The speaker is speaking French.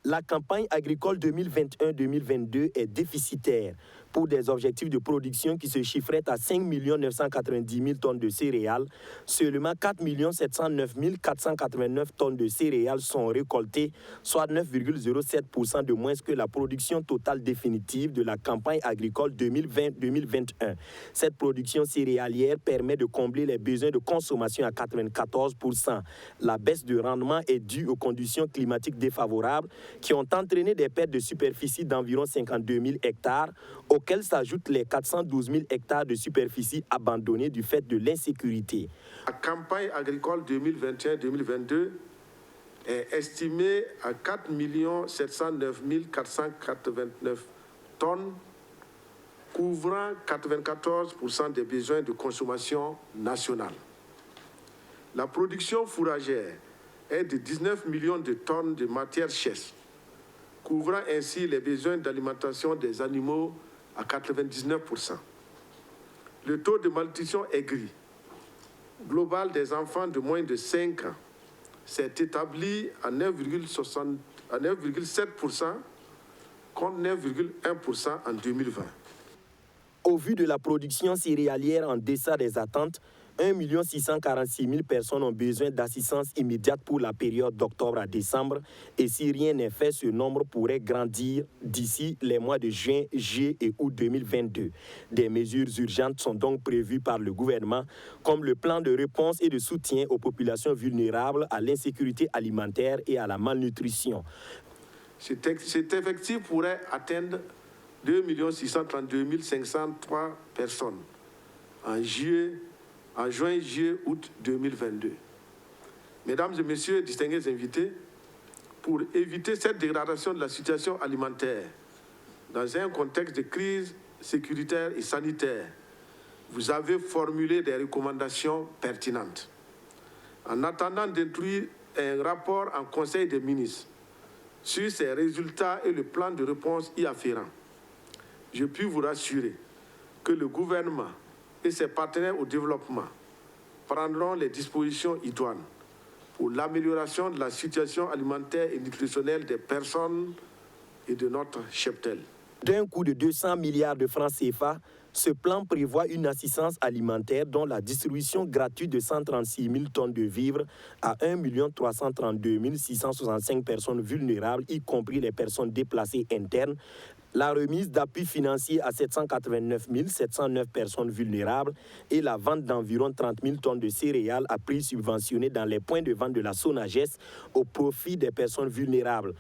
La campagne agricole 2021-2022 est déficitaire pour des objectifs de production qui se chiffraient à 5 990 000 tonnes de céréales. Seulement 4 709 489 tonnes de céréales sont récoltées, soit 9,07% de moins que la production totale définitive de la campagne agricole 2020-2021. Cette production céréalière permet de combler les besoins de consommation à 94%. La baisse de rendement est due aux conditions climatiques défavorables qui ont entraîné des pertes de superficie d'environ 52 000 hectares, auxquels s'ajoutent les 412 000 hectares de superficie abandonnés du fait de l'insécurité. La campagne agricole 2021-2022 est estimée à 4 709 489 tonnes, couvrant 94% des besoins de consommation nationale. La production fourragère est de 19 millions de tonnes de matière sèche, couvrant ainsi les besoins d'alimentation des animaux à 99%. Le taux de malnutrition aigrie global des enfants de moins de 5 ans s'est établi à 9,7% contre 9,1% en 2020. Au vu de la production céréalière en deçà des attentes, 1 646 000 personnes ont besoin d'assistance immédiate pour la période d'octobre à décembre et si rien n'est fait, ce nombre pourrait grandir d'ici les mois de juin, juillet et août 2022. Des mesures urgentes sont donc prévues par le gouvernement, comme le plan de réponse et de soutien aux populations vulnérables à l'insécurité alimentaire et à la malnutrition. Cet effectif pourrait atteindre 2 632 503 personnes en juin, juillet, août 2022. Mesdames et messieurs, distingués invités, pour éviter cette dégradation de la situation alimentaire dans un contexte de crise sécuritaire et sanitaire, vous avez formulé des recommandations pertinentes. En attendant d'instruire un rapport en Conseil des ministres sur ces résultats et le plan de réponse y afférent, je puis vous rassurer que le gouvernement et ses partenaires au développement prendront les dispositions idoines pour l'amélioration de la situation alimentaire et nutritionnelle des personnes et de notre cheptel. D'un coût de 200 milliards de francs CFA, ce plan prévoit une assistance alimentaire dont la distribution gratuite de 136 000 tonnes de vivres à 1 332 665 personnes vulnérables, y compris les personnes déplacées internes, la remise d'appui financier à 789 709 personnes vulnérables et la vente d'environ 30 000 tonnes de céréales à prix subventionné dans les points de vente de la SONAGES au profit des personnes vulnérables.